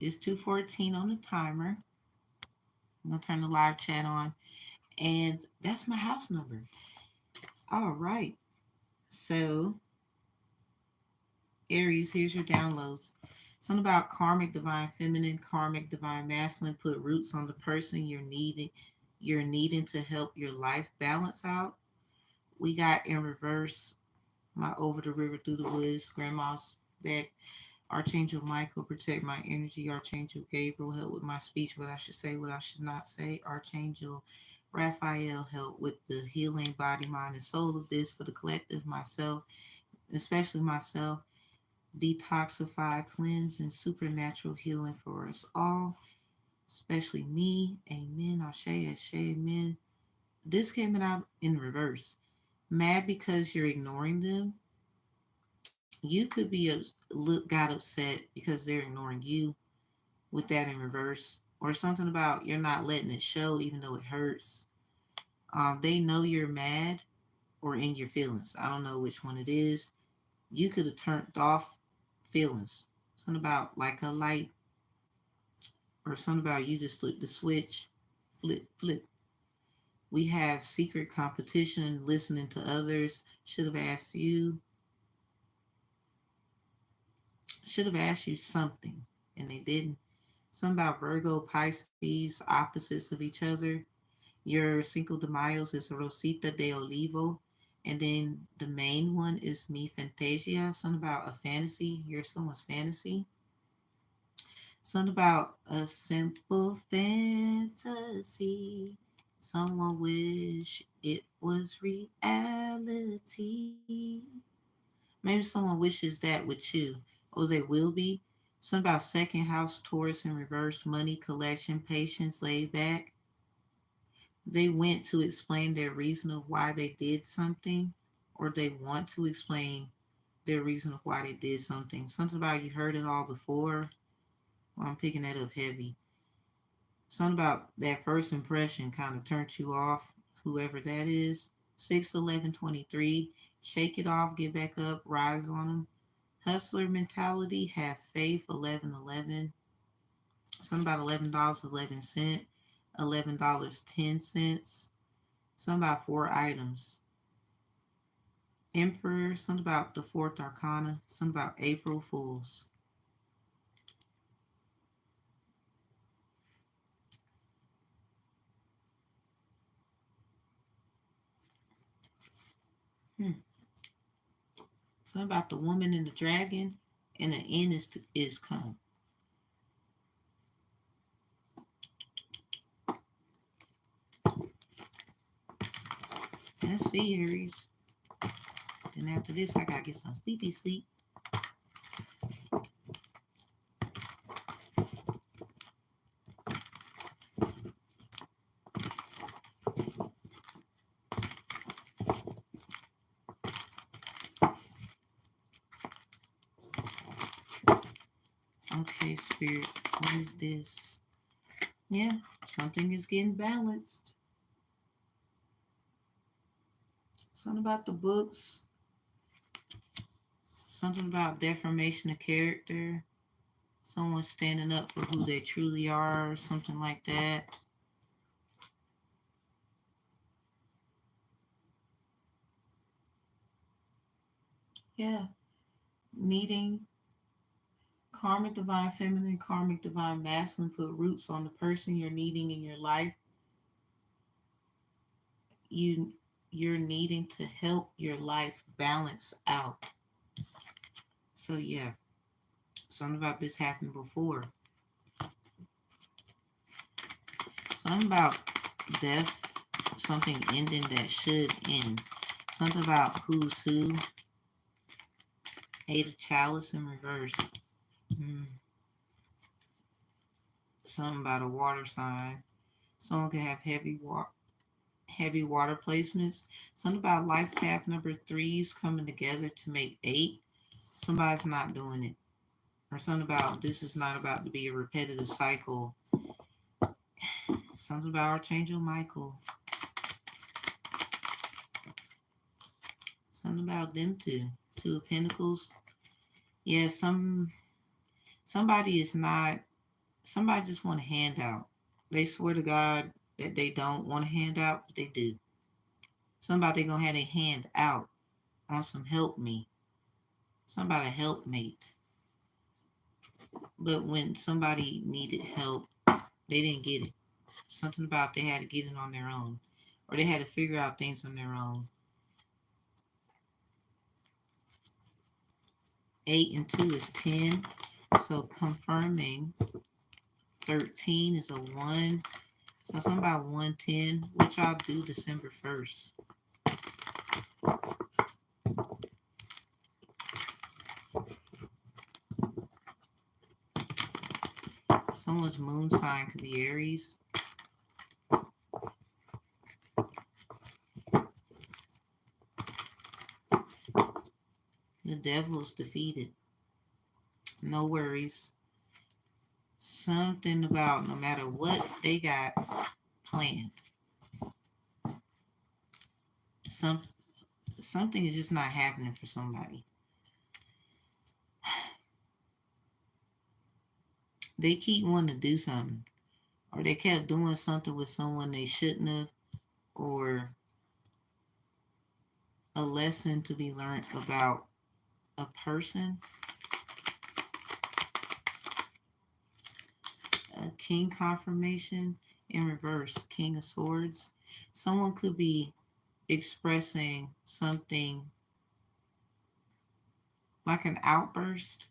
It's 2:14 on the timer. I'm gonna turn the live chat on, and that's my house number. All right. So Aries, here's your downloads. Something about karmic divine feminine, karmic divine masculine. Put roots on the person you're needing to help your life balance out. We got in reverse my over the river through the woods, grandma's deck. Archangel Michael, protect my energy. Archangel Gabriel, help with my speech, what I should say, what I should not say. Archangel Raphael, help with the healing body, mind, and soul of this for the collective, myself, especially myself. Detoxify, cleanse, and supernatural healing for us all, especially me. Amen. Ashe, Ashe, amen. This came out in reverse. Mad because you're ignoring them. You could be got upset because they're ignoring you with that in reverse, or something about you're not letting it show even though it hurts. They know you're mad or in your feelings. I don't know which one it is. You could have turned off feelings. Something about like a light, or something about you just flip the switch, flip, flip. We have secret competition, listening to others. Should have asked you something, and they didn't. Something about Virgo, Pisces, opposites of each other. Your Cinco de Mayos is Rosita de Olivo. And then the main one is Mi Fantasia, something about a fantasy. You're someone's fantasy. Something about a simple fantasy. Someone wish it was reality. Maybe someone wishes that with you, or they will be. Something about second house, Taurus in reverse, money collection, patience, laid back. They went to explain their reason of why they did something, or they want to explain their reason of why they did something. Something about you heard it all before. Well, I'm picking that up heavy. Something about that first impression kind of turned you off, whoever that is. 6/11/23. Shake it off, get back up, rise on them. Hustler mentality, have faith. 11/11. Something about $11.11. $11.10. Something about four items. Emperor, something about the fourth arcana, something about April Fools. Hmm. Something about the woman and the dragon, and the end is come. Let's see, Aries. Then after this, I gotta get some sleepy sleep. Okay, Spirit, what is this? Yeah, something is getting balanced. Something about the books. Something about deformation of character. Someone standing up for who they truly are, or something like that. Yeah, needing karmic divine feminine, karmic divine masculine. Put roots on the person you're needing in your life. You you're needing to help your life balance out. So yeah, something about this happened before. Something about death, something ending that should end. Something about who's who. Eight of chalice in reverse. Mm. Something about a water sign. Someone could have heavy water placements. Something about life path number threes coming together to make eight. Somebody's not doing it. Or something about this is not about to be a repetitive cycle. Something about Archangel Michael. Something about them two. Two of Pentacles. Yeah, somebody is not. Somebody just want a handout. They swear to God that they don't want a handout, but they do. Somebody gonna have a hand out on some help me. Somebody helpmate. But when somebody needed help, they didn't get it. Something about they had to get it on their own. Or they had to figure out things on their own. 8 and 2 is 10. So confirming 13 is a 1. So something about 110, which I'll do December 1st. Someone's moon sign could be Aries. The devil's defeated. No worries. Something about no matter what they got planned. Something is just not happening for somebody. They keep wanting to do something. Or they kept doing something with someone they shouldn't have. Or a lesson to be learned about a person. A king confirmation in reverse, King of Swords. Someone could be expressing something like an outburst.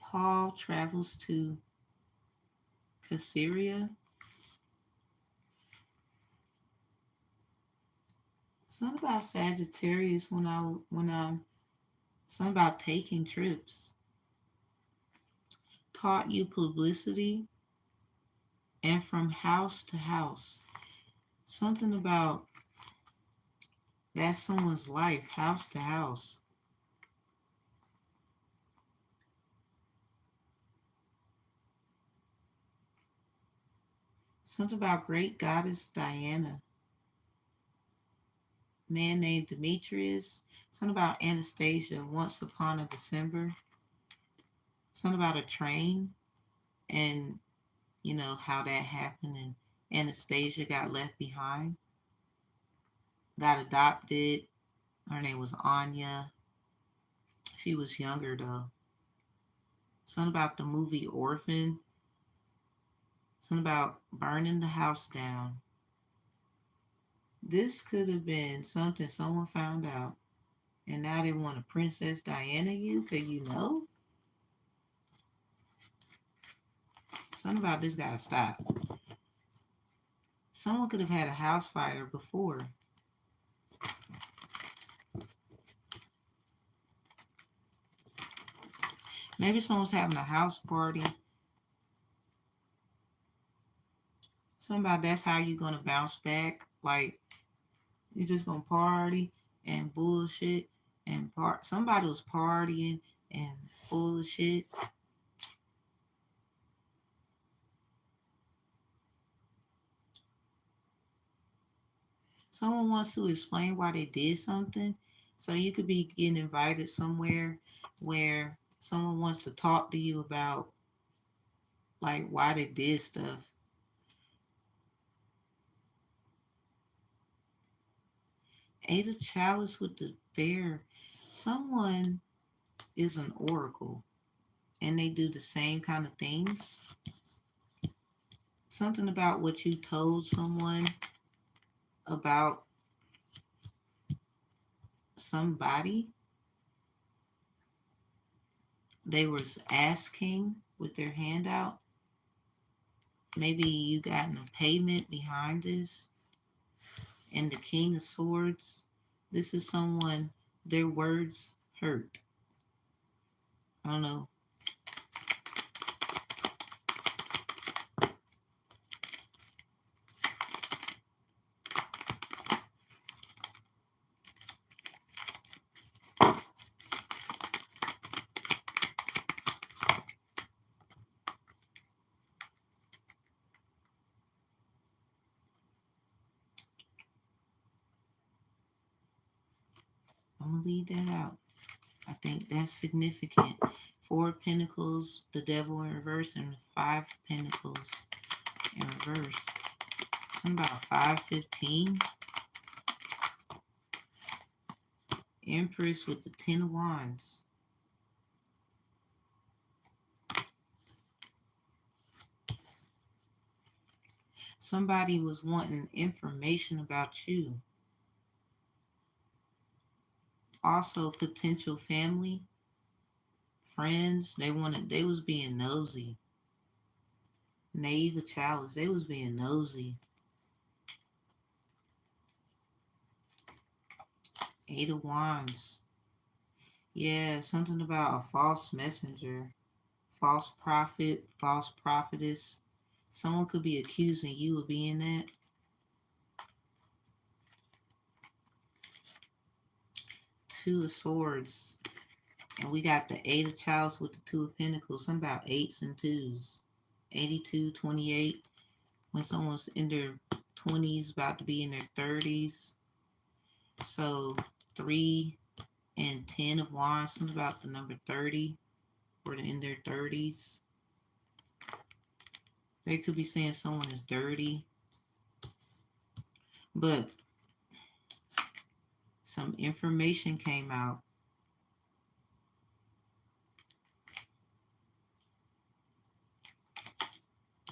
Paul travels to Caesarea. Something about Sagittarius when I'm something about taking trips. Taught you publicity and from house to house. Something about that's someone's life, house to house. Something about great goddess Diana. Man named Demetrius. Something about Anastasia, once upon a December. Something about a train and you know how that happened and Anastasia got left behind. Got adopted. Her name was Anya. She was younger though. Something about the movie Orphan. Something about burning the house down. This could have been something someone found out. And now they want a Princess Diana you, cause you know. Something about this gotta stop. Someone could have had a house fire before. Maybe someone's having a house party. Something about that's how you're gonna bounce back. Like you're just gonna party and bullshit and somebody was partying and full of shit. Someone wants to explain why they did something. So you could be getting invited somewhere where someone wants to talk to you about like why they did stuff. Eight of Chalice with the bear. Someone is an oracle and they do the same kind of things. Something about what you told someone about somebody. They was asking with their hand out. Maybe you gotten a payment behind this. And the King of Swords. This is someone, their words hurt. I don't know. I'm going to leave that out. I think that's significant. 4 of Pentacles, the Devil in reverse, and 5 of Pentacles in reverse. Something about 515. Empress with the 10 of Wands. Somebody was wanting information about you. Also, potential family, friends, they was being nosy. Knave of Chalice, they was being nosy. 8 of Wands. Yeah, something about a false messenger, false prophet, false prophetess. Someone could be accusing you of being that. 2 of Swords. And we got the 8 of Chalice with the 2 of Pentacles. Something about 8s and 2s. 82, 28. When someone's in their 20s, about to be in their 30s. So 3 and 10 of Wands. Something about the number 30. Or in their 30s. They could be saying someone is dirty. But some information came out.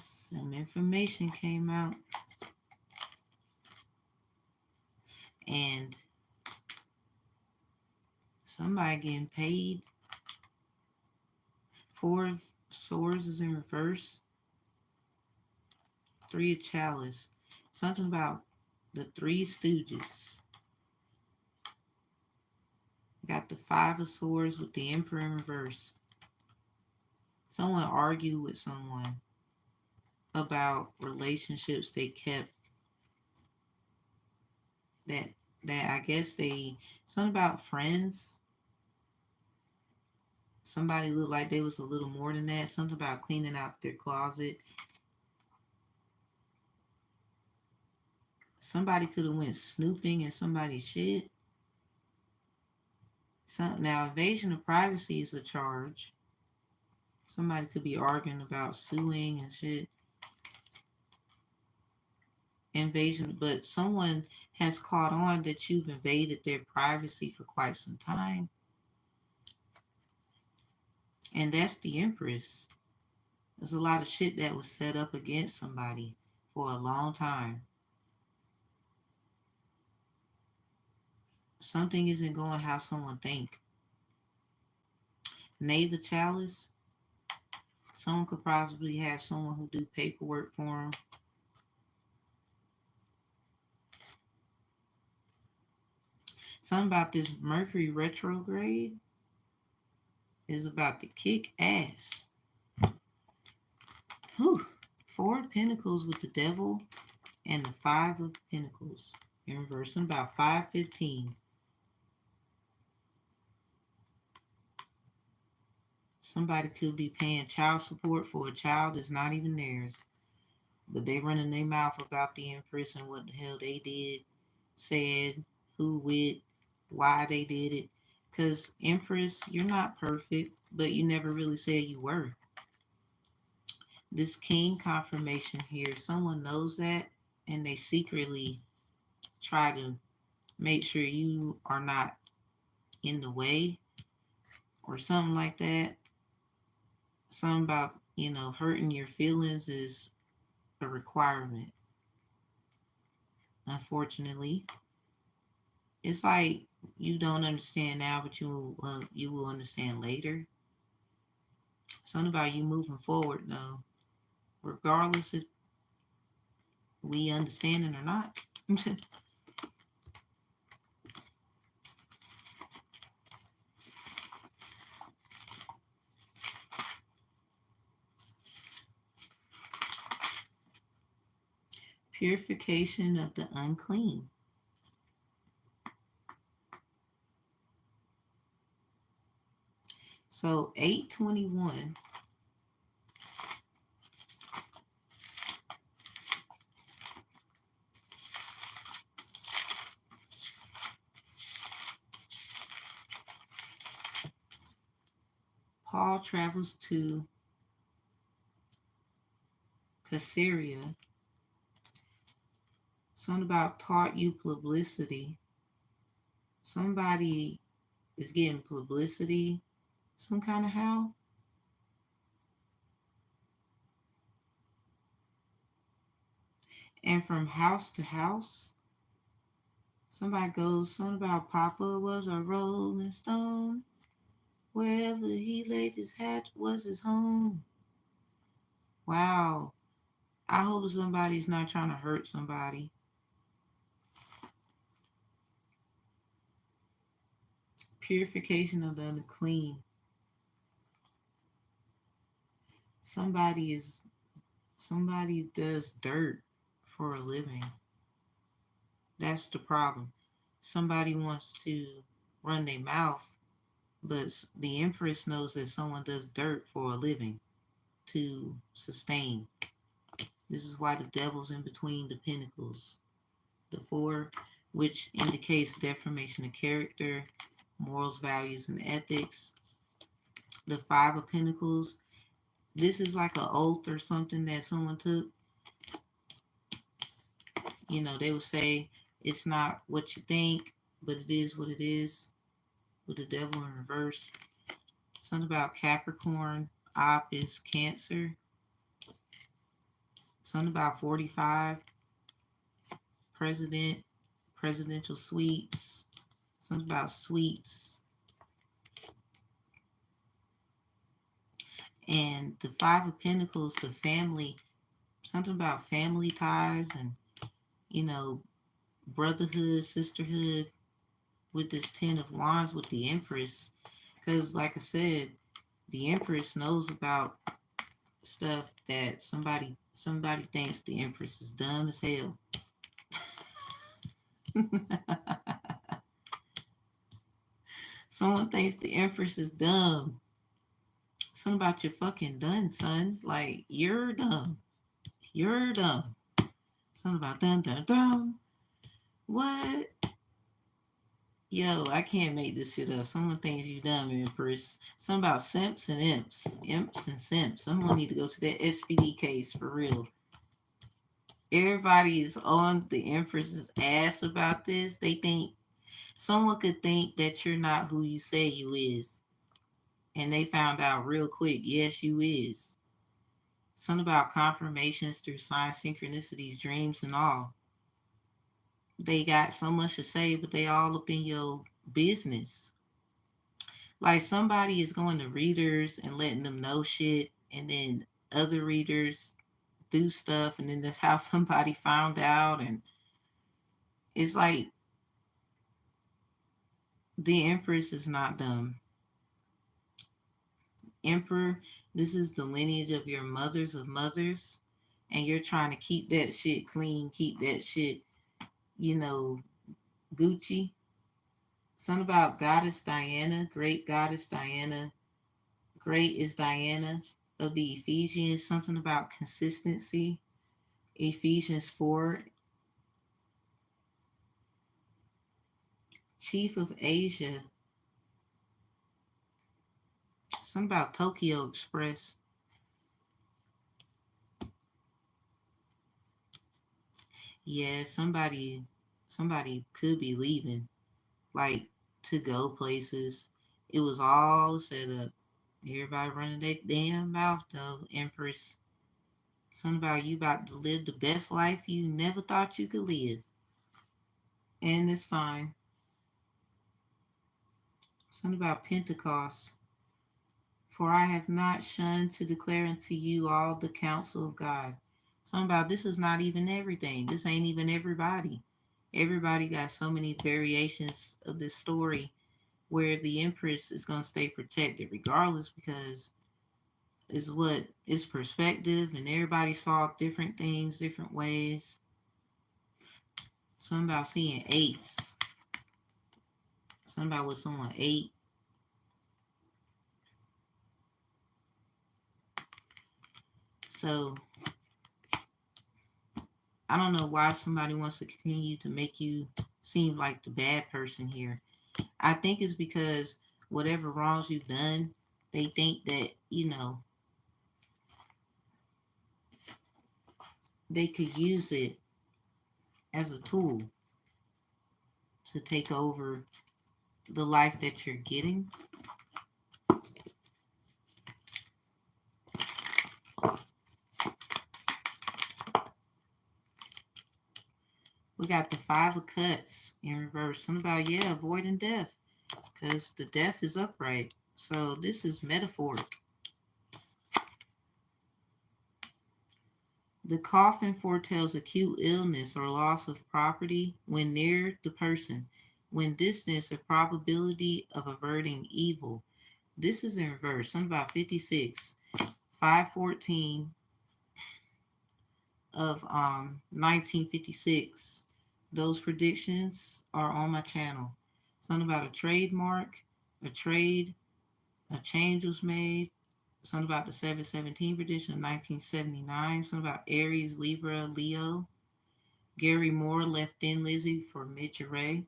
Some information came out. And somebody getting paid. 4 of Swords is in reverse. 3 of Chalice. Something about the 3 Stooges. Got the 5 of Swords with the Emperor in reverse. Someone argued with someone about relationships they kept. That I guess something about friends. Somebody looked like they was a little more than that. Something about cleaning out their closet. Somebody could have went snooping in somebody's shit. Now, invasion of privacy is a charge. Somebody could be arguing about suing and shit. Invasion, but someone has caught on that you've invaded their privacy for quite some time. And that's the Empress. There's a lot of shit that was set up against somebody for a long time. Something isn't going how someone think. Knave of Chalice. Someone could possibly have someone who do paperwork for them. Something about this Mercury retrograde is about to kick ass. Whew. 4 of Pentacles with the Devil and the 5 of Pentacles in reverse. Something about 515. Somebody could be paying child support for a child that's not even theirs. But they running their mouth about the Empress and what the hell they did, said, who with, why they did it. Because Empress, you're not perfect, but you never really said you were. This King confirmation here, someone knows that and they secretly try to make sure you are not in the way or something like that. Something about, hurting your feelings is a requirement. Unfortunately, it's like you don't understand now, but you will understand later. Something about you moving forward, though, regardless if we understand it or not. Purification of the unclean. So 821. Paul travels to Caesarea. Something about taught you publicity. Somebody is getting publicity some kind of how. And from house to house, somebody goes, something about Papa was a rolling stone. Wherever he laid his hat was his home. Wow. I hope somebody's not trying to hurt somebody. Purification of the unclean. Somebody is somebody does dirt for a living. That's the problem. Somebody wants to run their mouth, but the empress knows that someone does dirt for a living to sustain. This is why the devil's in between the pinnacles. The four, which indicates deformation of character, morals, values, and ethics. The five of pentacles, this is like an oath or something that someone took. You know, they would say it's not what you think, but it is what it is, with the devil in reverse. Something about Capricorn, op is Cancer. Something about 45, president, presidential suites. Something about sweets. And the Five of Pentacles, the family, something about family ties and, you know, brotherhood, sisterhood, with this Ten of Wands with the Empress. Because, like I said, the Empress knows about stuff that somebody thinks the Empress is dumb as hell. Someone thinks the Empress is dumb. Something about you're fucking done, son. Like, you're dumb. You're dumb. Something about dun dun dun. What? Yo, I can't make this shit up. Someone thinks you dumb, Empress. Something about simps and imps. Imps and simps. Someone need to go to that SPD case for real. Everybody is on the Empress's ass about this. They think someone could think that you're not who you say you is. And they found out real quick, yes, you is. Something about confirmations through signs, synchronicities, dreams, and all. They got so much to say, but they all up in your business. Like somebody is going to readers and letting them know shit, and then other readers do stuff, and then that's how somebody found out. And it's like the Empress is not dumb. Emperor, this is the lineage of your mothers of mothers, and you're trying to keep that shit clean, keep that shit, you know, Gucci. Something about Goddess Diana, great Goddess Diana. Great is Diana of the Ephesians. Something about consistency. Ephesians 4. Chief of Asia. Something about Tokyo Express. Yeah, somebody could be leaving, like to go places. It was all set up. Everybody running their damn mouth though, Empress. Something about you about to live the best life you never thought you could live. And it's fine. Something about Pentecost. For I have not shunned to declare unto you all the counsel of God. Something about this is not even everything. This ain't even everybody. Everybody got so many variations of this story where the Empress is going to stay protected regardless, because it's what it's perspective, and everybody saw different things different ways. Something about seeing eights. Something about what someone ate. So I don't know why somebody wants to continue to make you seem like the bad person here. I think it's because whatever wrongs you've done, They think that, they could use it as a tool to take over the life that you're getting. We got the Five of Cups in reverse. Something about, avoiding death. Because the death is upright. So this is metaphoric. The coffin foretells acute illness or loss of property when near the person. When distant, a probability of averting evil. This is in reverse. Something about 56. 514 of 1956. Those predictions are on my channel. Something about a trademark, a trade, a change was made. Something about the 717 prediction of 1979. Something about Aries, Libra, Leo. Gary Moore left Thin Lizzy for Midge Ray.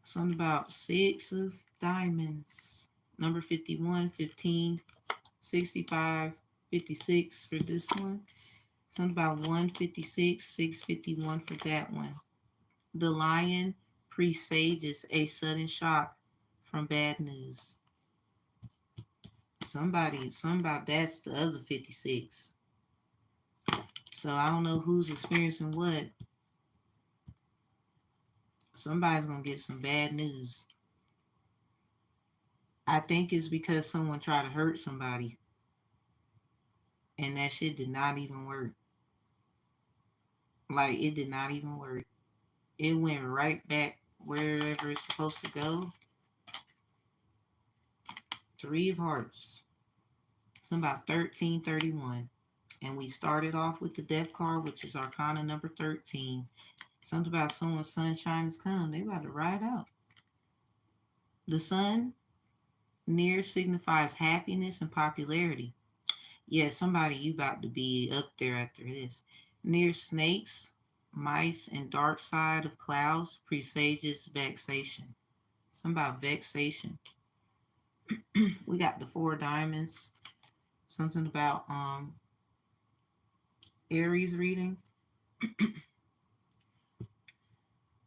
Something about 6 of diamonds. Number 51, 15, 65, 56 for this one. Something about 156, 651 for that one. The lion presages a sudden shock from bad news. Something about that's the other 56. So I don't know who's experiencing what. Somebody's going to get some bad news. I think it's because someone tried to hurt somebody. And that shit did not even work. Like, it did not even work. It went right back wherever it's supposed to go. 3 of Hearts. Something about 1331. And we started off with the Death card, which is Arcana number 13. Something about someone's sunshine has come. They about to ride out. The sun near signifies happiness and popularity. Yeah, somebody you about to be up there after this. Near snakes, mice, and dark side of clouds presages vexation. Something about vexation. We got the 4 diamonds. Something about Aries reading.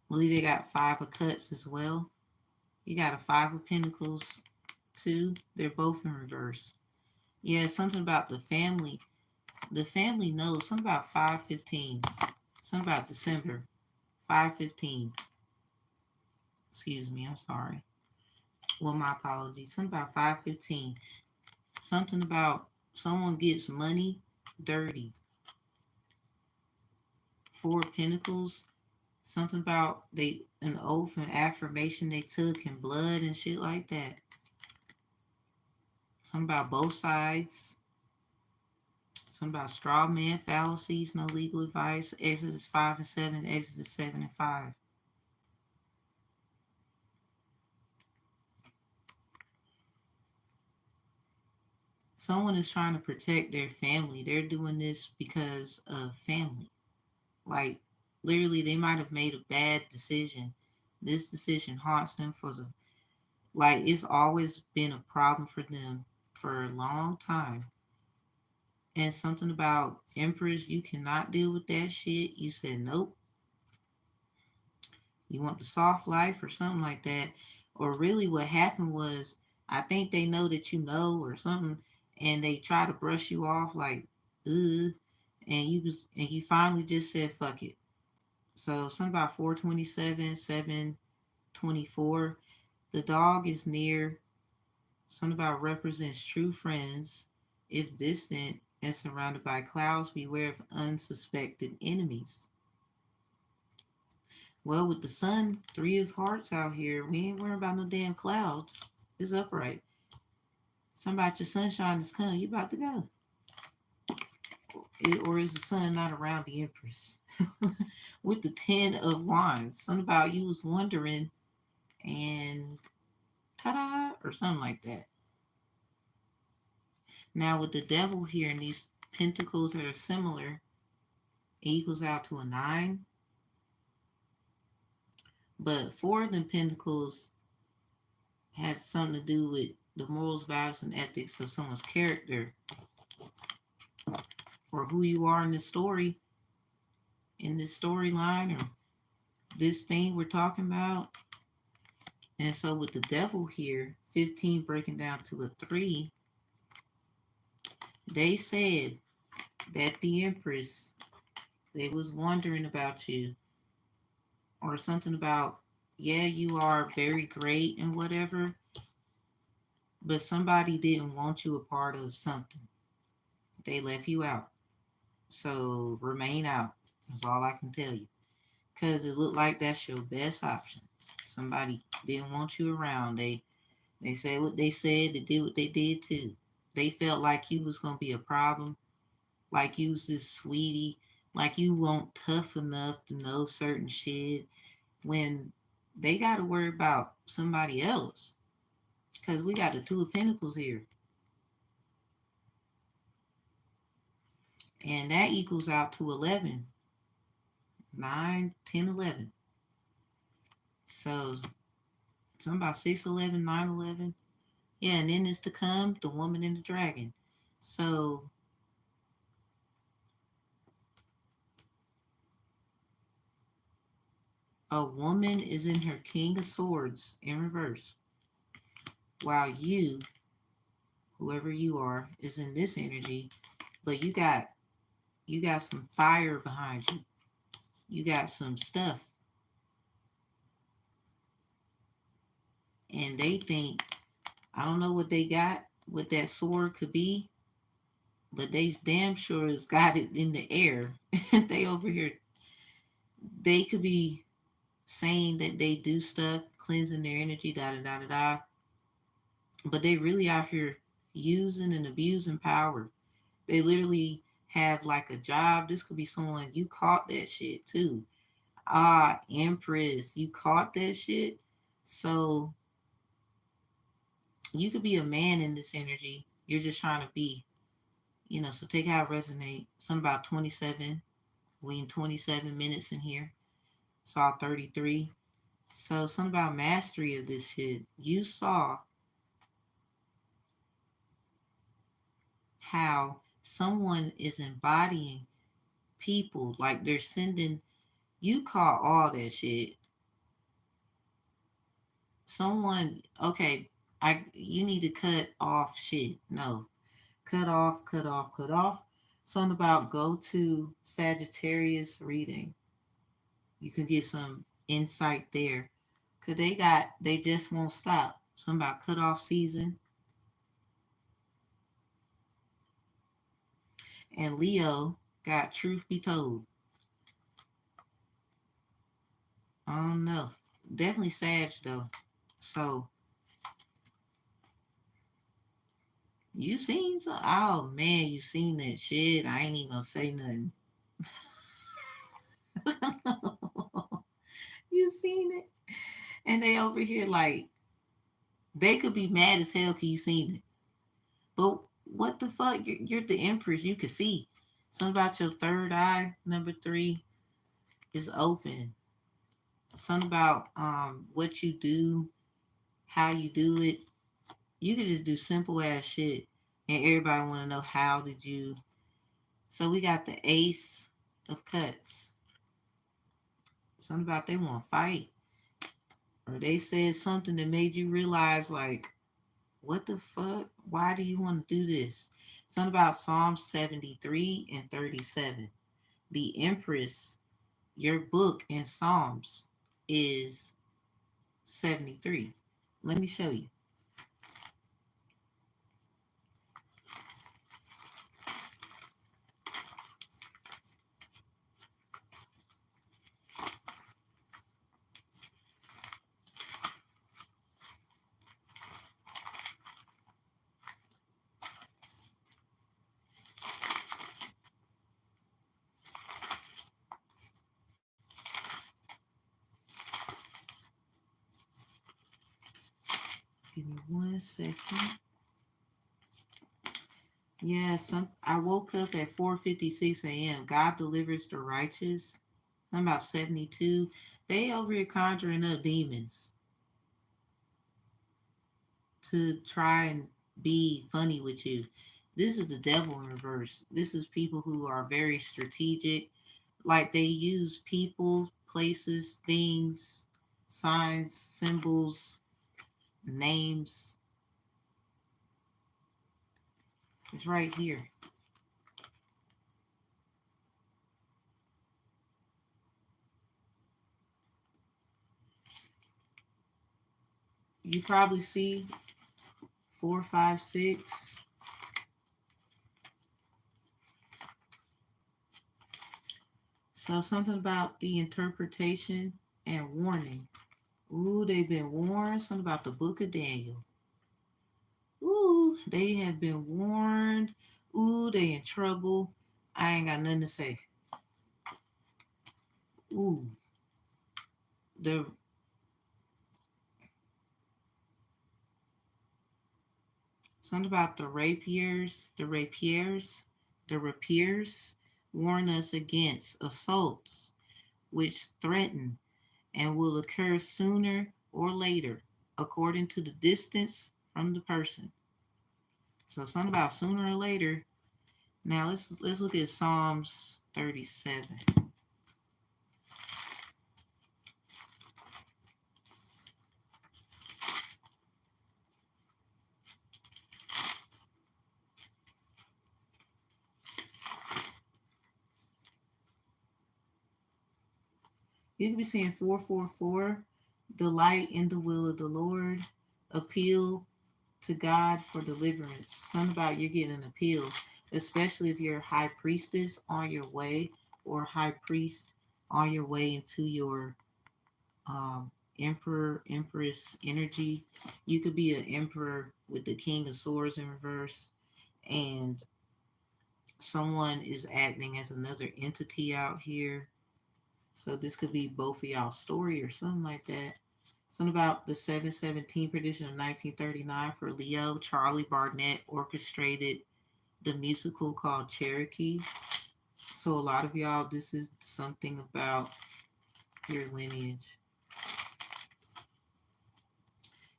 Well, they got 5 of Cups as well. You got a 5 of Pentacles, 2. They're both in reverse. Yeah, something about the family. The family knows. Something about 515. Something about December. 515. Excuse me, I'm sorry. Well, my apologies. Something about 515. Something about someone gets money dirty. 4 Pentacles. Something about an oath and affirmation they took in blood and shit like that. Something about both sides. Something about straw man fallacies, no legal advice. Exodus 5 and 7, Exodus 7 and 5. Someone is trying to protect their family. They're doing this because of family. Like, literally, they might have made a bad decision. This decision haunts them like, it's always been a problem for them for a long time. And something about Empress, you cannot deal with that shit. You said nope. You want the soft life or something like that. Or really what happened was, I think they know that you know or something, and they try to brush you off like, ugh, and you finally just said fuck it. So something about 427, 724. The dog is near. Something about represents true friends. If distant and surrounded by clouds, beware of unsuspected enemies. Well, with the sun, 3 of Hearts out here, we ain't worrying about no damn clouds. It's upright. Something about your sunshine is coming. You about to go. Or is the sun not around the Empress? With the 10 of Wands. Something about you was wondering and ta-da, or something like that. Now with the Devil here and these pentacles that are similar, it equals out to a 9. But 4 of them pentacles has something to do with the morals, values, and ethics of someone's character or who you are in this storyline, or this thing we're talking about. And so with the devil here, 15 breaking down to a 3, they said that the Empress, they was wondering about you, or something about, yeah, you are very great and whatever, but somebody didn't want you a part of something. They left you out. So remain out. That's all I can tell you. Because it looked like that's your best option. Somebody didn't want you around. They said what they said. They did what they did too. They felt like you was gonna be a problem. Like you was this sweetie. Like you weren't tough enough to know certain shit. When they got to worry about somebody else. Because we got the Two of Pentacles here. And that equals out to 11. 9, 10, 11. So something about 6, 11, 9, 11. Yeah, and then it's to come the woman and the dragon. So a woman is in her King of Swords in reverse, while you, whoever you are, is in this energy, but you got some fire behind you. You got some stuff. And they think, I don't know what they got, what that sword could be, but they damn sure has got it in the air. They over here, they could be saying that they do stuff, cleansing their energy, da da da da da, but they really out here using and abusing power. They literally have like a job. This could be someone you caught that shit too. Ah, Empress, you caught that shit. So you could be a man in this energy. You're just trying to be, so take how it resonate. Something about 27. We in 27 minutes in here. Saw 33. So something about mastery of this shit. You saw how someone is embodying people, like they're sending, you caught all that shit. Someone, okay, you need to cut off shit. No. Cut off, cut off, cut off. Something about go to Sagittarius reading. You can get some insight there. Cause they just won't stop. Something about cut off season. And Leo got truth be told. I don't know. Definitely Sag though. So you seen some? Oh man, you seen that shit? I ain't even gonna say nothing. You seen it? And they over here like they could be mad as hell because you seen it. But what the fuck? You're the Empress. You can see. Something about your third eye, number 3, is open. Something about what you do, how you do it. You can just do simple ass shit, and everybody want to know how did you. So we got the Ace of Cups. Something about they want to fight, or they said something that made you realize like, what the fuck? Why do you want to do this? Something about Psalm 73 and 37. The Empress, your book in Psalms is 73. Let me show you. Give me 1 second. Yeah, I woke up at 4:56 a.m. God delivers the righteous. I'm about 72. They over here conjuring up demons. to try and be funny with you. This is the devil in reverse. This is people who are very strategic. Like they use people, places, things, signs, symbols, names. It's right here. You probably see 4, 5, 6. So something about the interpretation and warning. Ooh, they've been warned. Something about the book of Daniel. Ooh, they have been warned. Ooh, they in trouble. I ain't got nothing to say. Ooh, the something about the rapiers warn us against assaults which threaten and will occur sooner or later according to the distance from the person. So something about sooner or later. Now let's look at Psalms 37. You can be seeing 444, delight in the will of the Lord, appeal to God for deliverance. Something about you're getting an appeal, especially if you're a high priestess on your way or high priest on your way into your emperor, empress energy. You could be an emperor with the king of swords in reverse, and someone is acting as another entity out here. So this could be both of y'all's story or something like that. Something about the 717 prediction of 1939 for Leo. Charlie Barnett orchestrated the musical called Cherokee. So a lot of y'all, this is something about your lineage.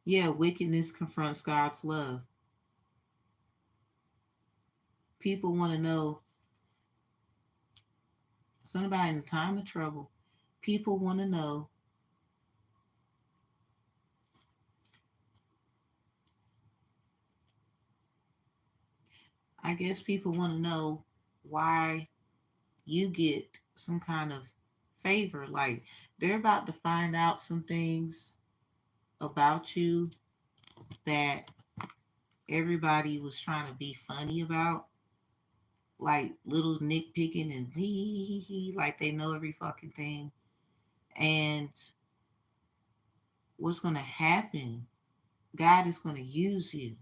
Yeah, wickedness confronts God's love. People want to know something about in the time of trouble. People want to know, I guess people want to know why you get some kind of favor. Like they're about to find out some things about you that everybody was trying to be funny about. Like little nitpicking and like they know every fucking thing. And what's going to happen? God is going to use you.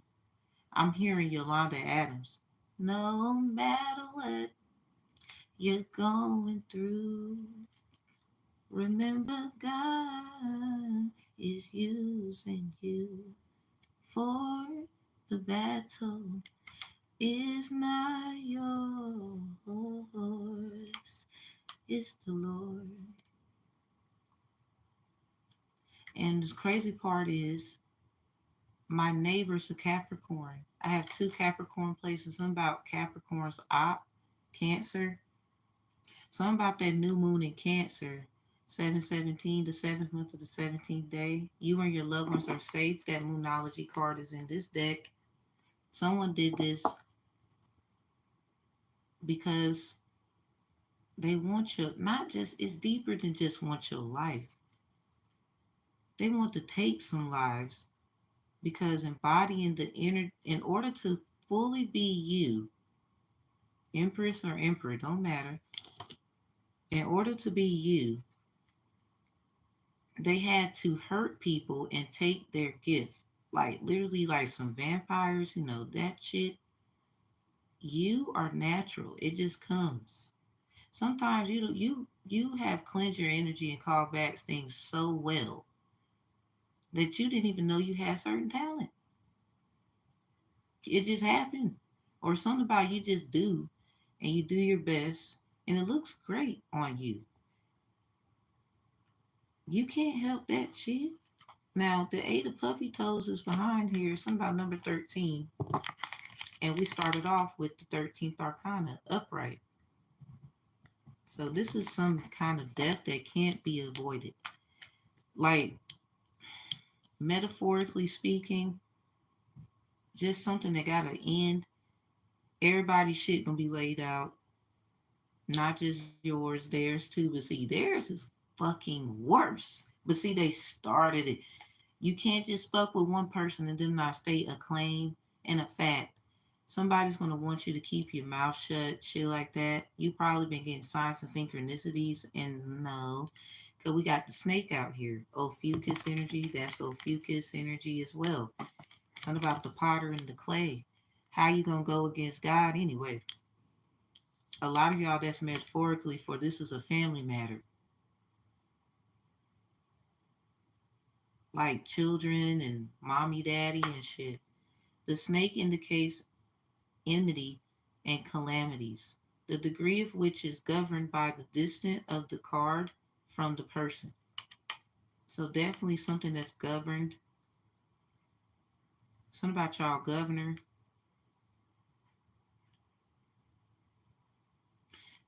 I'm hearing Yolanda Adams. No matter what you're going through, remember God is using you for the battle is not yours, it's the Lord. And the crazy part is my neighbor's a Capricorn. I have two Capricorn places. Something about Capricorn's op, Cancer. Something about that new moon in Cancer. 717, the seventh month of the 17th day. You and your loved ones are safe. That moonology card is in this deck. Someone did this because they want your, not just, it's deeper than just want your life. They want to take some lives because embodying the inner, in order to fully be you, empress or emperor, don't matter. In order to be you, they had to hurt people and take their gift. Like literally like some vampires, that shit. You are natural. It just comes. Sometimes you have cleansed your energy and called back things so well that you didn't even know you had certain talent. It just happened. Or something about you just do and you do your best and it looks great on you. You can't help that shit. Now, the Eight of Puppy Toes is behind here. Something about number 13. And we started off with the 13th Arcana, upright. So this is some kind of death that can't be avoided. Like, metaphorically speaking, just something that gotta end. Everybody's shit gonna be laid out. Not just yours, theirs too. But see, theirs is fucking worse. But see, they started it. You can't just fuck with one person and do not state a claim and a fact. Somebody's gonna want you to keep your mouth shut, shit like that. You probably been getting signs and synchronicities, and no, because we got the snake out here. Ophiuchus energy, that's Ophiuchus energy as well. Something about the potter and the clay. How you gonna go against God anyway? A lot of y'all, that's metaphorically for this is a family matter, like children and mommy, daddy, and shit. The snake indicates enmity and calamities, the degree of which is governed by the distance of the card from the person. So definitely something that's governed. Something about y'all governor.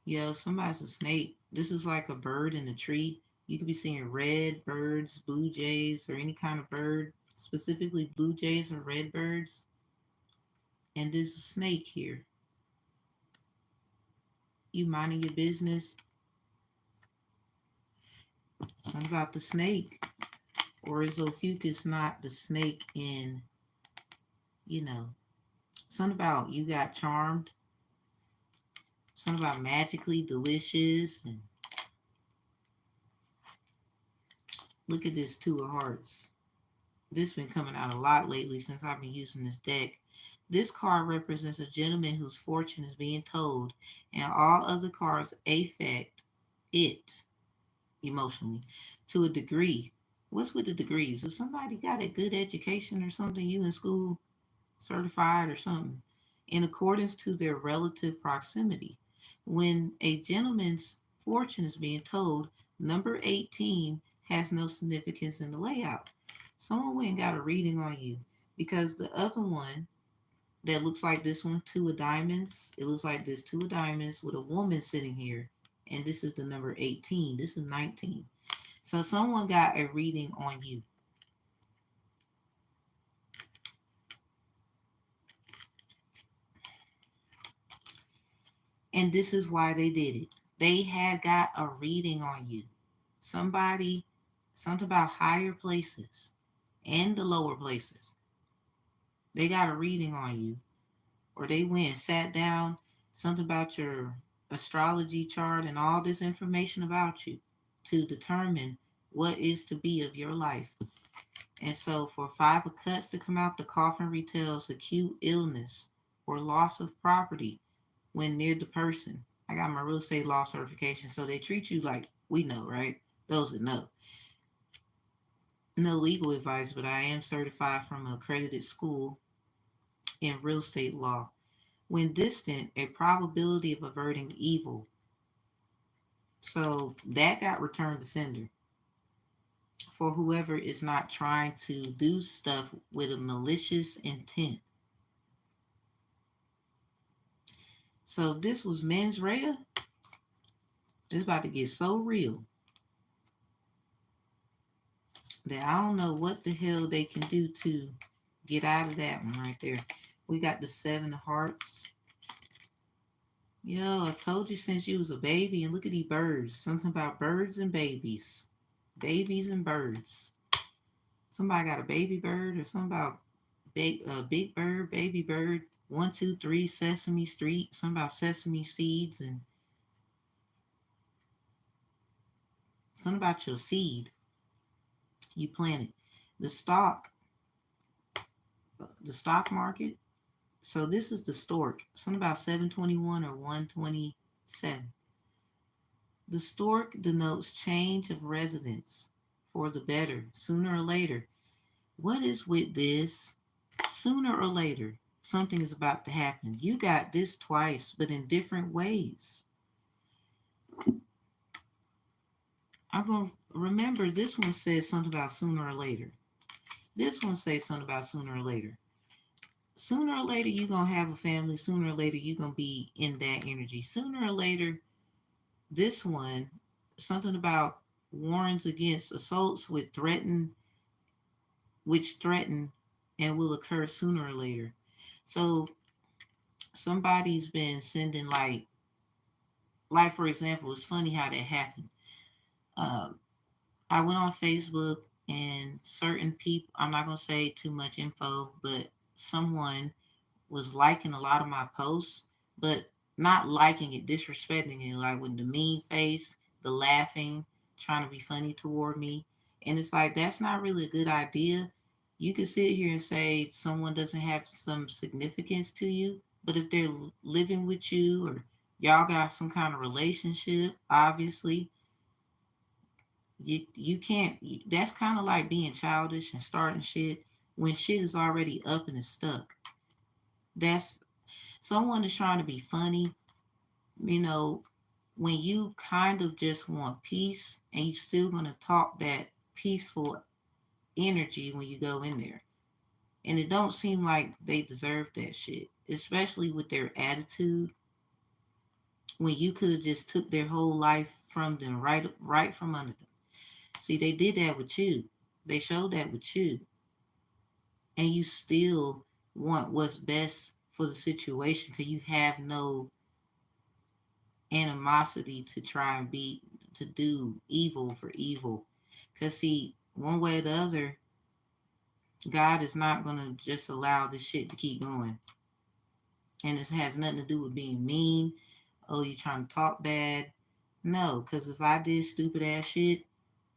Yo, somebody's a snake. This is like a bird in a tree. You could be seeing red birds, blue jays, or any kind of bird, specifically blue jays or red birds. And there's a snake here. You minding your business. Something about the snake. Or is Ophiuchus not the snake in, you know, something about you got charmed. Something about magically delicious. And look at this Two of Hearts. This has been coming out a lot lately since I've been using this deck. This card represents a gentleman whose fortune is being told, and all other cards affect it emotionally to a degree. What's with the degrees? If somebody got a good education or something, you in school, certified or something, in accordance to their relative proximity. When a gentleman's fortune is being told, number 18 has no significance in the layout. Someone went and got a reading on you because the other one that looks like this one, Two of Diamonds, it looks like this Two of Diamonds with a woman sitting here. And this is the number 18. This is 19. So someone got a reading on you. And this is why they did it. They had got a reading on you. Somebody, something about higher places and the lower places. They got a reading on you. Or they went and sat down, something about your astrology chart and all this information about you to determine what is to be of your life. And so for Five of Cups to come out, the coffin retells acute illness or loss of property when near the person. I got my real estate law certification, so they treat you like we know, right? Those that know. No legal advice, but I am certified from an accredited school in real estate law. When distant, a probability of averting evil. So that got returned to sender for whoever is not trying to do stuff with a malicious intent. So if this was mens rea, it's about to get so real that I don't know what the hell they can do to get out of that one right there. We got the Seven of Hearts. Yo, I told you since you was a baby, and look at these birds. Something about birds and babies. Babies and birds. Somebody got a baby bird or something about big bird, baby bird. 1, 2, 3, Sesame Street. Something about sesame seeds and something about your seed you planted. The stock, the stock market. So this is the stork. Something about 721 or 127. The stork denotes change of residence for the better, sooner or later. What is with this? Sooner or later, something is about to happen. You got this twice, but in different ways. I'm going to remember this one says something about sooner or later. This one says something about sooner or later. Sooner or later, you're going to have a family. Sooner or later, you're going to be in that energy. Sooner or later, this one, something about warns against assaults which threaten and will occur sooner or later. So somebody's been sending like for example, it's funny how that happened. Um, I went on Facebook and certain people, I'm not gonna say too much info, but someone was liking a lot of my posts, but not liking it, disrespecting it, like with the mean face, the laughing, trying to be funny toward me. And it's like, that's not really a good idea. You could sit here and say someone doesn't have some significance to you, but if they're living with you or y'all got some kind of relationship, obviously, you can't, that's kind of like being childish and starting shit when shit is already up and it's stuck. That's someone is trying to be funny, you know, when you kind of just want peace and you still gonna talk that peaceful energy when you go in there. And it don't seem like they deserve that shit, especially with their attitude when you could have just took their whole life from them right from under them. See, they did that with you. They showed that with you. And you still want what's best for the situation because you have no animosity to try and be to do evil for evil. Cause see, one way or the other, God is not gonna just allow this shit to keep going. And it has nothing to do with being mean. Oh, you trying to talk bad. No, because if I did stupid ass shit,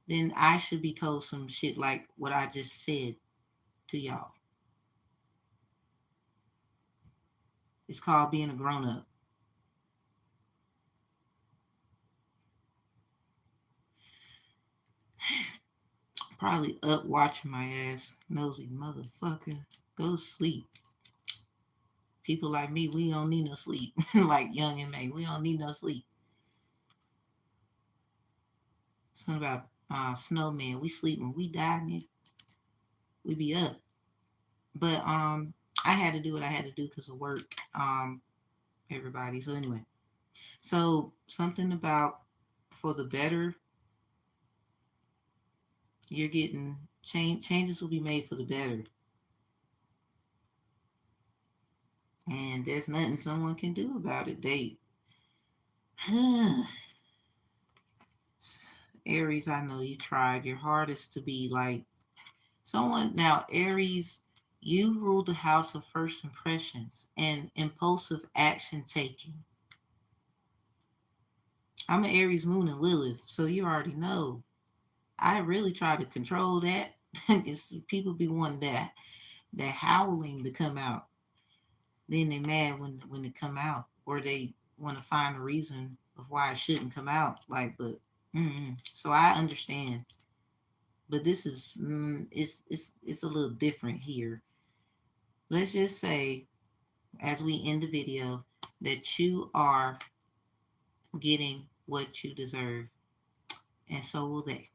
then I should be told some shit like what I just said to y'all. It's called being a grown up. Probably up watching my ass. Nosy motherfucker. Go sleep. People like me, we don't need no sleep. Like Young and May, we don't need no sleep. Something about snowman. We sleep when we die, nigga. We be up. But I had to do what I had to do because of work. Everybody. So anyway, so something about for the better. You're getting changes will be made for the better, and there's nothing someone can do about it. They Aries, I know you tried your hardest to be like someone. Now, Aries, you rule the house of first impressions and impulsive action taking. I'm an Aries moon and Lilith, so you already know. I really try to control that because people be wanting that howling to come out. Then they mad when it come out, or they want to find a reason of why it shouldn't come out. Like, but so I understand, but this is it's a little different here. Let's just say, as we end the video, that you are getting what you deserve, and so will they.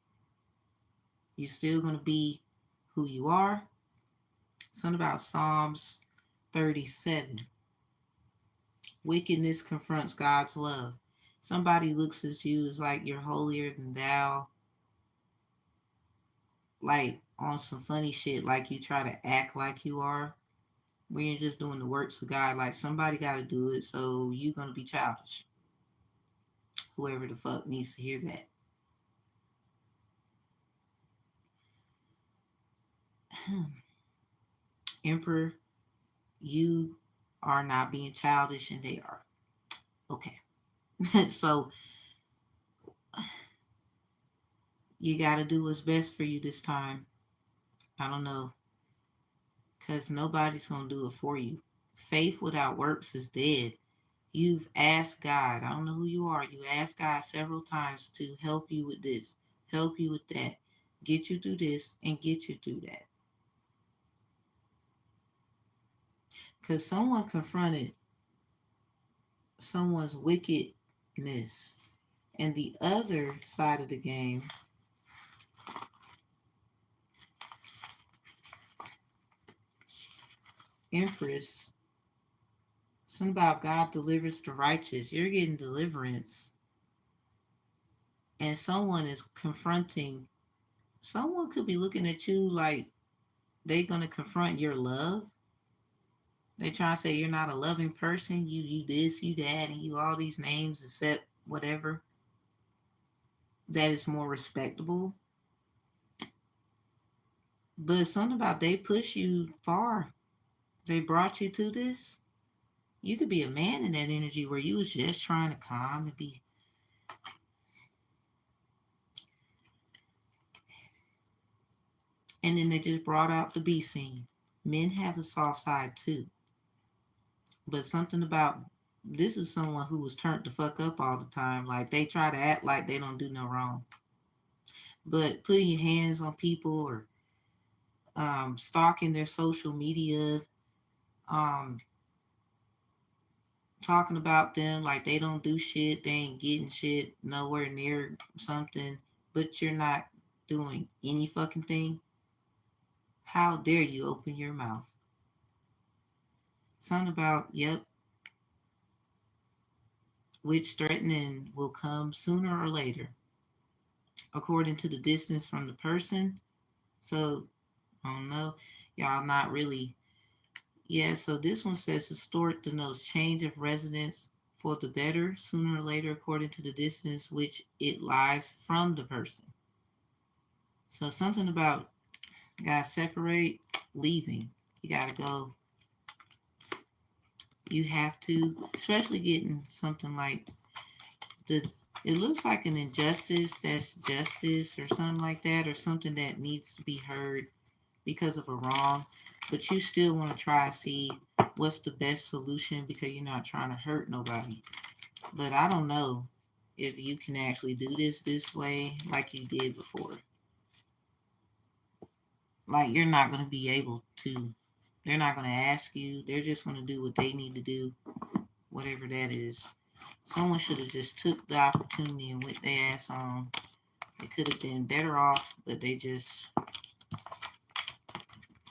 You're still gonna be who you are. Something about Psalms 37. Wickedness confronts God's love. Somebody looks at you as like you're holier than thou, like on some funny shit, like you try to act like you are, when you're just doing the works of God. Like somebody got to do it, so you're gonna be childish. Whoever the fuck needs to hear that. Emperor, you are not being childish, and they are. Okay. So you got to do what's best for you this time. I don't know, because nobody's going to do it for you. Faith without works is dead. You've asked God, I don't know who you are, you asked God several times to help you with this, help you with that, get you through this, and get you through that. Because someone confronted someone's wickedness. And the other side of the game, Empress. Something about God delivers the righteous. You're getting deliverance. And someone is confronting, someone could be looking at you like they're going to confront your love. They try to say you're not a loving person. You this, you that, and you all these names except whatever that is more respectable. But something about they push you far. They brought you to this. You could be a man in that energy where you was just trying to calm and be. And then they just brought out the B scene. Men have a soft side too. But something about this is someone who was turned the fuck up all the time. Like they try to act like they don't do no wrong. But putting your hands on people or stalking their social media, um, talking about them like they don't do shit, they ain't getting shit nowhere near something, but you're not doing any fucking thing. How dare you open your mouth? Something about, yep, which threatening will come sooner or later, according to the distance from the person. So, I don't know. Y'all not really. Yeah, so this one says distort denotes change of residence for the better sooner or later according to the distance which it lies from the person. So something about gotta separate, leaving. You gotta go. You have to, especially getting something like the it looks like an injustice that's justice or something like that, or something that needs to be heard because of a wrong, but you still want to try to see what's the best solution because you're not trying to hurt nobody. But I don't know if you can actually do this way like you did before. Like you're not going to be able to. They're not going to ask you. They're just going to do what they need to do, whatever that is. Someone should have just took the opportunity and went their ass on. They could have been better off, but they just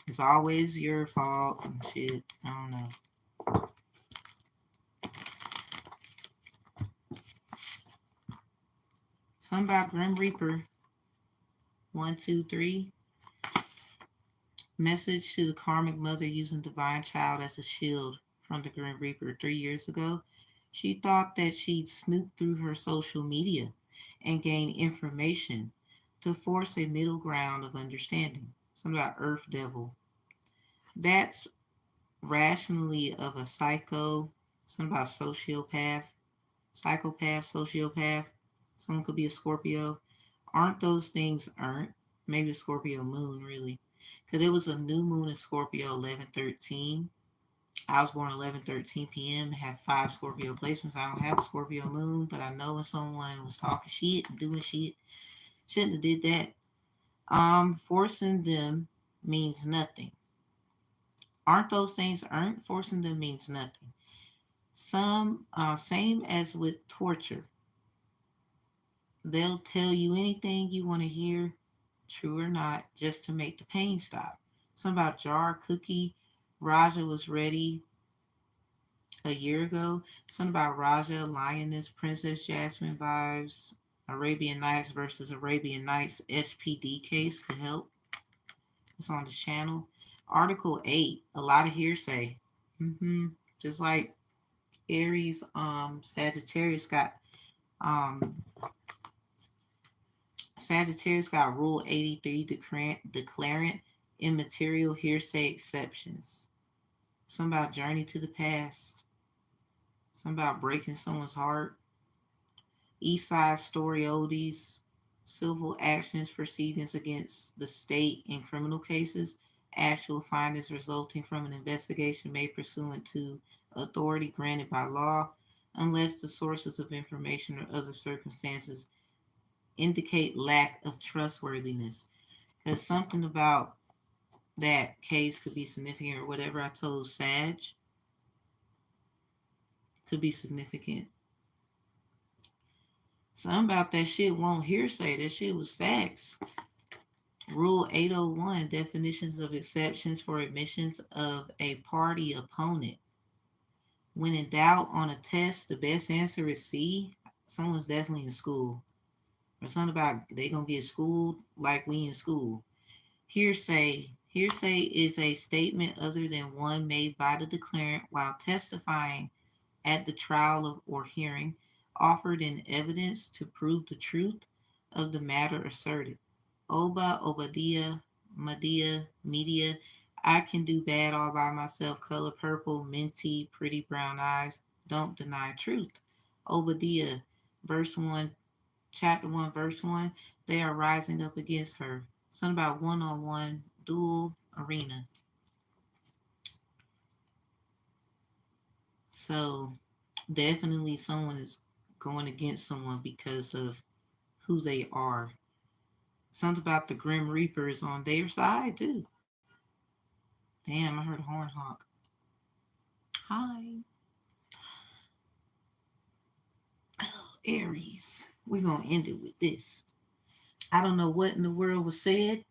it's always your fault and shit. I don't know. Something about Grim Reaper. 1, 2, 3. Message to the karmic mother using divine child as a shield from the Grim Reaper 3 years ago. She thought that she'd snoop through her social media and gain information to force a middle ground of understanding. Something about Earth Devil. That's rationally of a psycho. Something about sociopath. Psychopath, sociopath. Someone could be a Scorpio. Aren't those things earned? Maybe a Scorpio moon, really. Because it was a new moon in Scorpio 11/13. I was born 11/13 p.m. Have 5 Scorpio placements. I don't have a Scorpio moon, but I know when someone was talking shit and doing shit, shouldn't have did that. Forcing them means nothing. Aren't those things earned? Forcing them means nothing. Same as with torture. They'll tell you anything you want to hear, true or not, just to make the pain stop. Something about Jar Cookie. Raja was ready a year ago. Something about Raja, Lioness, Princess Jasmine vibes. Arabian Nights versus Arabian Nights SPD case could help. It's on the channel. Article 8, a lot of hearsay. Just like Aries, Sagittarius got um, Sagittarius got Rule 83 declarant immaterial hearsay exceptions. Something about journey to the past. Something about breaking someone's heart. East Side Story oldies. Civil actions proceedings against the state in criminal cases. Actual findings resulting from an investigation made pursuant to authority granted by law, unless the sources of information or other circumstances indicate lack of trustworthiness. Because something about that case could be significant, or whatever I told Sag could be significant. Something about that shit won't hearsay. That shit was facts. Rule 801, definitions of exceptions for admissions of a party opponent. When in doubt on a test, the best answer is C. Someone's definitely in school. Or something about they gonna get schooled like we in school. Hearsay. Hearsay is a statement other than one made by the declarant while testifying at the trial or hearing, offered in evidence to prove the truth of the matter asserted. Oba, Obadiah, Medea, Media. I can do bad all by myself. Color purple, minty, pretty brown eyes. Don't deny truth. Obadiah, verse 1, chapter 1, verse 1. They are rising up against her. Something about one on one dual arena. So definitely someone is going against someone because of who they are. Something about the Grim Reapers on their side too. Damn, I heard a horn honk. Hi. Oh, Aries. We're gonna end it with this. I don't know what in the world was said.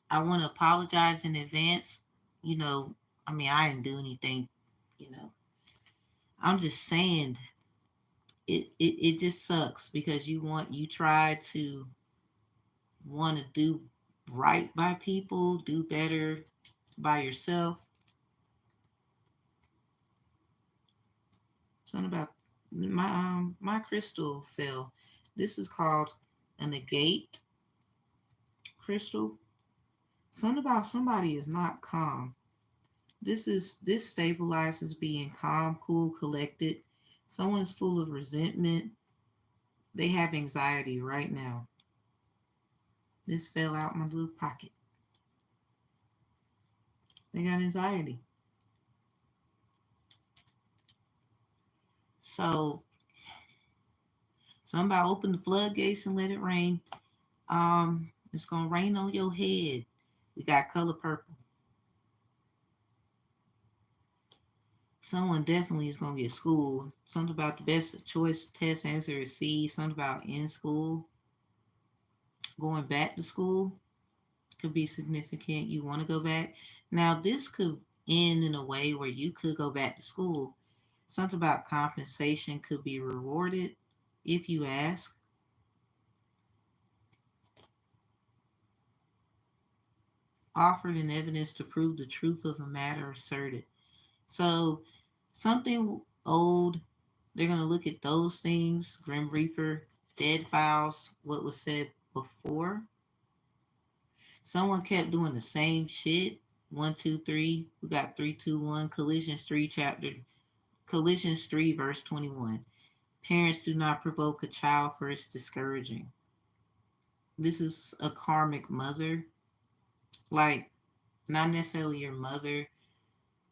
I want to apologize in advance. You know, I mean, I didn't do anything. You know, I'm just saying it just sucks because you try to want to do right by people, do better by yourself. Something about my crystal fell. This is called a negate crystal. Something about somebody is not calm. This stabilizes being calm, cool, collected. Someone is full of resentment. They have anxiety right now. This fell out my little pocket. They got anxiety. So somebody open the floodgates and let it rain. It's gonna rain on your head. We got color purple. Someone definitely is gonna get schooled. Something about the best choice test answer is C. Something about in school. Going back to school could be significant. You want to go back. Now this could end in a way where you could go back to school. Something about compensation could be rewarded if you ask. Offered in evidence to prove the truth of a matter asserted. So something old, they're going to look at those things, Grim Reaper, dead files, what was said before. Someone kept doing the same shit. 1, 2, 3. We got 3, 2, 1. Collisions 3, verse 21. Parents do not provoke a child for its discouraging. This is a karmic mother. Like, not necessarily your mother,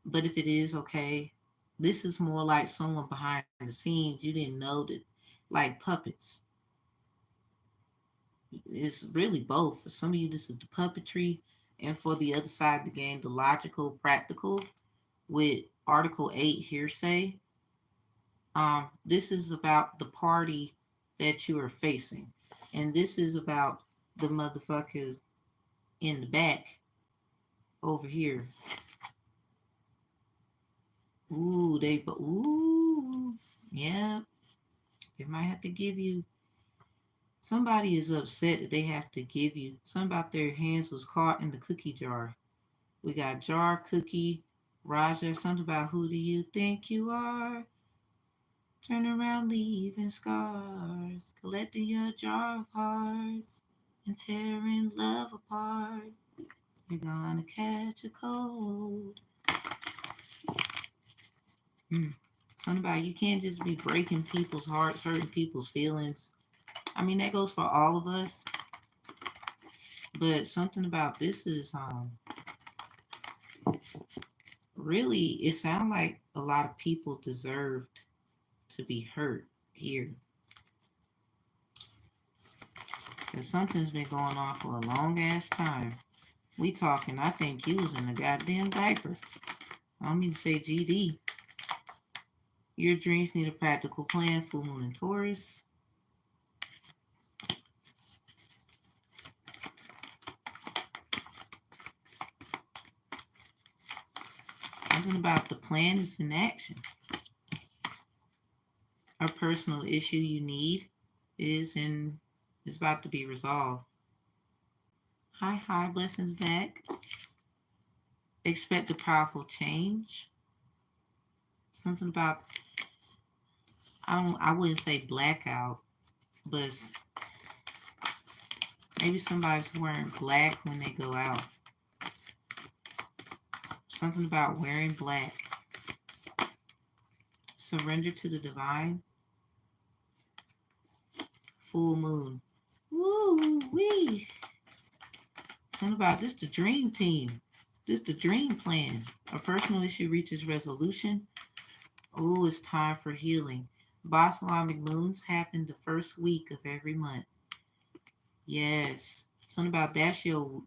but if it is, okay. This is more like someone behind the scenes. You didn't know that, like puppets. It's really both. For some of you, this is the puppetry, and for the other side of the game, the logical, practical, with Article 8 hearsay. This is about the party that you are facing, and this is about the motherfuckers in the back over here. Ooh, yeah. They might have to give you. Somebody is upset that they have to give you. Something about their hands was caught in the cookie jar. We got jar, cookie, Raja. Something about who do you think you are? Turn around, leaving scars, collecting your jar of hearts and tearing love apart. You're gonna catch a cold. Mm. Something about you can't just be breaking people's hearts, hurting people's feelings. I mean, that goes for all of us. But something about this is really, it sounds like a lot of people deserved to be hurt here. Because something's been going on for a long ass time. We talking, I think you was in a goddamn diaper. I don't mean to say GD. Your dreams need a practical plan, full moon and Taurus. Something about the plan is in action. A personal issue you need is about to be resolved. Hi, blessings back. Expect a powerful change. Something about I wouldn't say blackout, but maybe somebody's wearing black when they go out. Something about wearing black. Surrender to the divine. Full moon. Woo wee. Something about this the dream team. This the dream plan. A personal issue reaches resolution. Oh, it's time for healing. Bossalamic moons happen the first week of every month. Yes. Something about that's your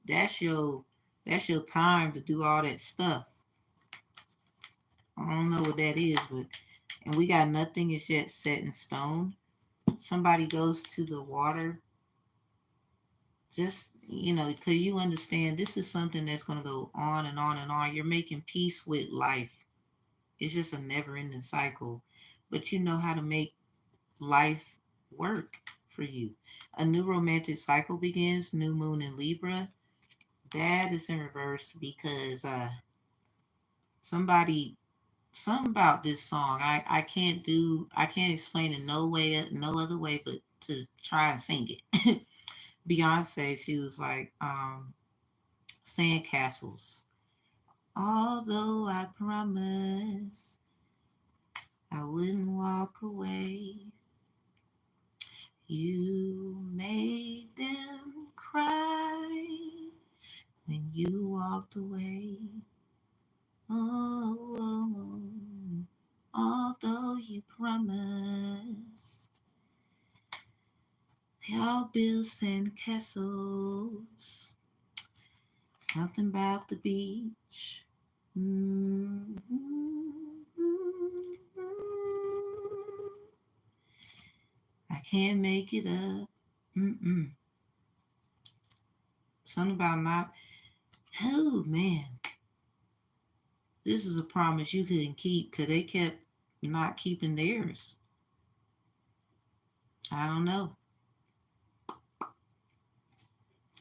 time to do all that stuff. I don't know what that is, but and we got nothing is yet set in stone. Somebody goes to the water, just because you understand this is something that's going to go on and on and on. You're making peace with life. It's just a never ending cycle, but you know how to make life work for you. A new romantic cycle begins, new moon in Libra. That is in reverse because somebody, something about this song, I can't explain it no way, no other way but to try and sing it. Beyonce, she was like, sandcastles. Although I promised I wouldn't walk away, you made them cry when you walked away. Oh, although you promised, they all built sandcastles. Something about the beach. Mm-hmm. I can't make it up. Mm-mm. Something about not. Oh man, this is a promise you couldn't keep because they kept not keeping theirs. I don't know.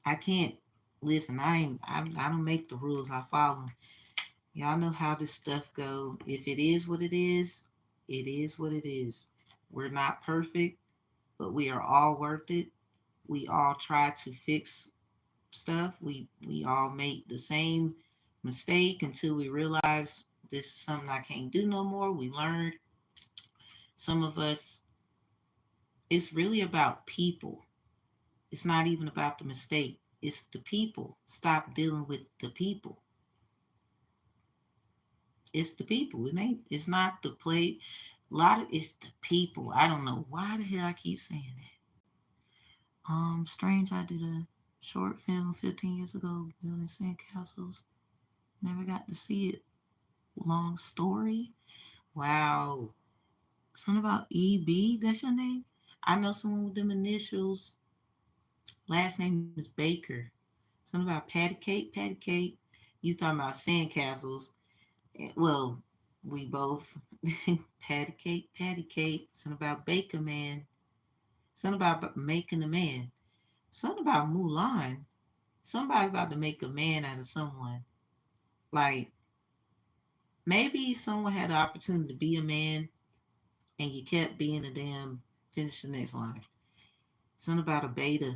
I can't listen. I don't make the rules. I follow them. Y'all know how this stuff go. If it is what it is what it is. We're not perfect, but we are all worth it. We all try to fix stuff. We all make the same mistake until we realize this is something I can't do no more. We learned. Some of us, it's really about people. It's not even about the mistake. It's the people. Stop dealing with the people. It's the people. It ain't. It's not the play. A lot of it's the people. I don't know why the hell I keep saying that. Strange. I did a short film 15 years ago, building sandcastles. Never got to see it. Long story. Wow. Something about EB. That's your name. I know someone with them initials. Last name is Baker. Something about patty cake. Patty cake. You talking about sandcastles? Well, we both patty cake, patty cake. Something about Baker Man. Something about making a man. Something about Mulan. Somebody about to make a man out of someone. Like maybe someone had the opportunity to be a man, and you kept being a damn. Finish the next line. Something about a beta.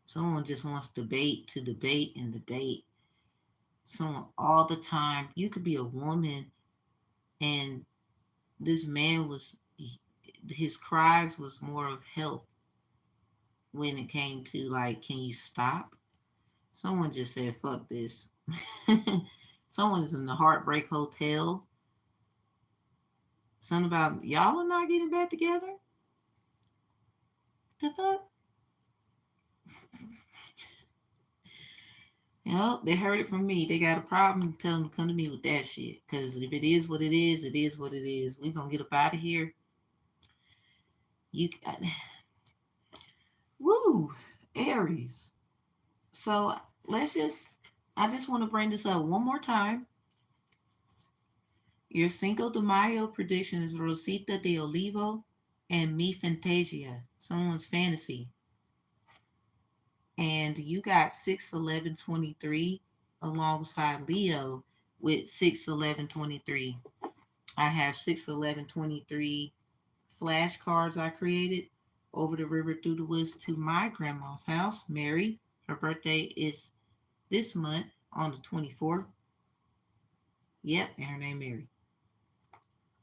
Someone just wants debate to debate and debate. Someone all the time. You could be a woman, and this man was his cries was more of help when it came to like, can you stop? Someone just said, fuck this. Someone is in the Heartbreak Hotel. Something about y'all are not getting back together. The fuck? They heard it from me. They got a problem. Tell them to come to me with that shit. Because if it is what it is, it is what it is. We gonna get up out of here. You, woo, Aries. So let's just I just want to bring this up one more time. Your Cinco de Mayo prediction is Rosita de Olivo and Mi Fantasia, someone's fantasy. And you got 6/11/23 alongside Leo with 6/11/23. I have 6/11/23 flashcards I created over the river through the woods to my grandma's house, Mary. Her birthday is this month on the 24th. Yep, and her name Mary.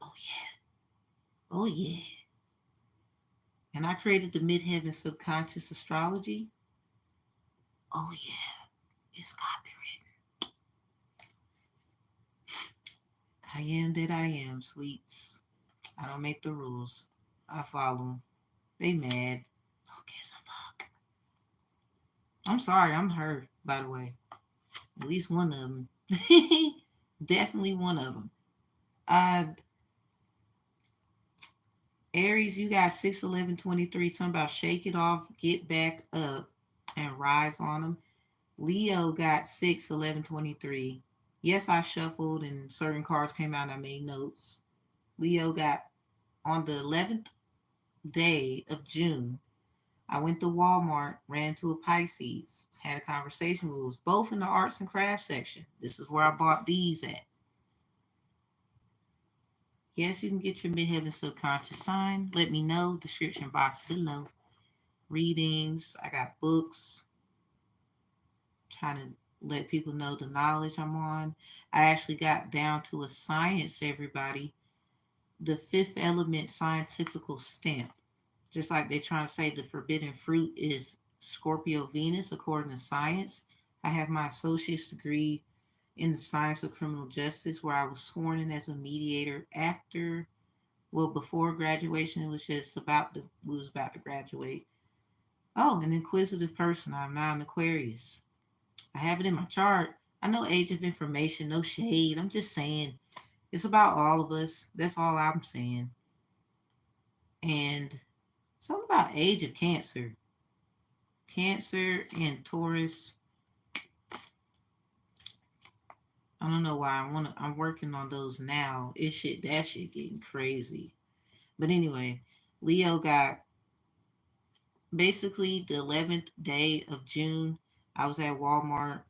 Oh yeah. Oh yeah. And I created the Midheaven Subconscious Astrology. Oh yeah. It's copywritten. I am that I am, sweets. I don't make the rules. I follow them. They mad. Who gives a fuck? I'm sorry, I'm her, by the way. At least one of them. Definitely one of them. Uh, Aries, you got 6/11/23. Something about shake it off, get back up, and rise on them. Leo got 6/11/23. Yes, I shuffled and certain cards came out and I made notes. Leo got on the 11th day of June. I went to Walmart, ran to a Pisces, had a conversation with us, both in the arts and crafts section. This is where I bought these at. Yes, you can get your midheaven subconscious sign. Let me know. Description box below. Readings. I got books. Trying to let people know the knowledge I'm on. I actually got down to a science, everybody. The fifth element scientifical stamp. Just like they're trying to say the forbidden fruit is Scorpio Venus, according to science. I have my associate's degree in the science of criminal justice, where I was sworn in as a mediator after, well, before graduation. It was just about to, we was about to graduate. Oh, an inquisitive person. I'm now an Aquarius. I have it in my chart. I know age of information, no shade. I'm just saying it's about all of us. That's all I'm saying. And something about age of Cancer. Cancer and Taurus. I don't know why I'm working on those now. That shit getting crazy. But anyway, Leo got basically the 11th day of June. I was at Walmart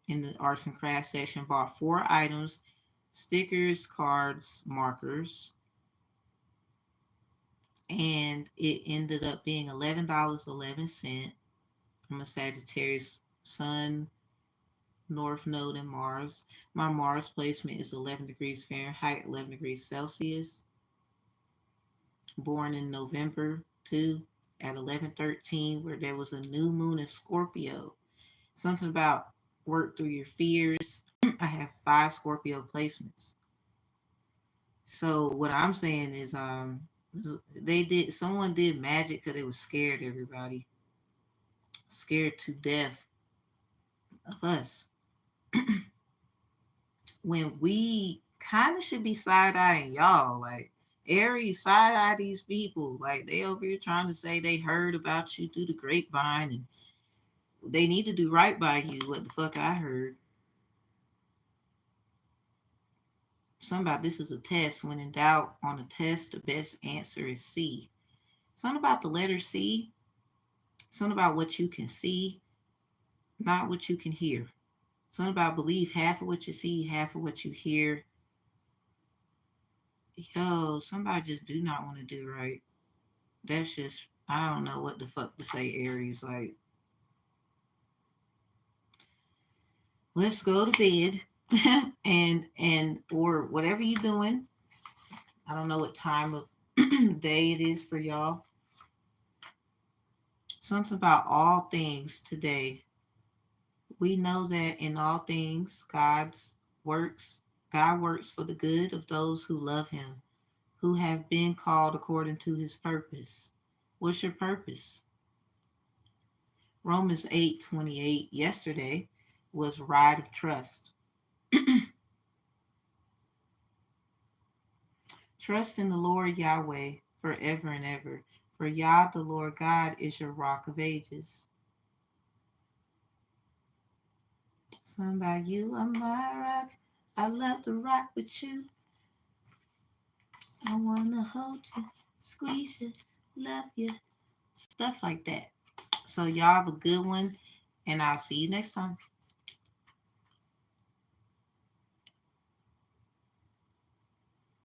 in the arts and crafts section, bought 4 items: stickers, cards, markers, and it ended up being $11.11. I'm a Sagittarius Sun, North Node, and Mars. My Mars placement is 11 degrees Fahrenheit, 11 degrees Celsius. Born in November too, at 11:13, where there was a new moon in Scorpio. Something about work through your fears. I have 5 Scorpio placements. So what I'm saying is, someone did magic because they were scared. Everybody scared to death of us. When we kind of should be side eyeing y'all, like Aries side eye these people, like they over here trying to say they heard about you through the grapevine and they need to do right by you. What the fuck I heard. Something about this is a test. When in doubt on a test, the best answer is C. Something about the letter C. Something about what you can see, not what you can hear. Something about believe half of what you see, half of what you hear. Yo, somebody just do not want to do right. That's just, I don't know what the fuck to say, Aries. Like, let's go to bed. and or whatever you're doing. I don't know what time of day it is for y'all. Something about all things today. We know that in all things works. God works for the good of those who love him, who have been called according to his purpose. What's your purpose? Romans 8:28 yesterday was ride of trust. Trust in the Lord Yahweh forever and ever, for Yah the Lord God is your rock of ages. Something about you are my rock. I love to rock with you. I wanna hold you, squeeze you, love you. Stuff like that. So y'all have a good one, and I'll see you next time.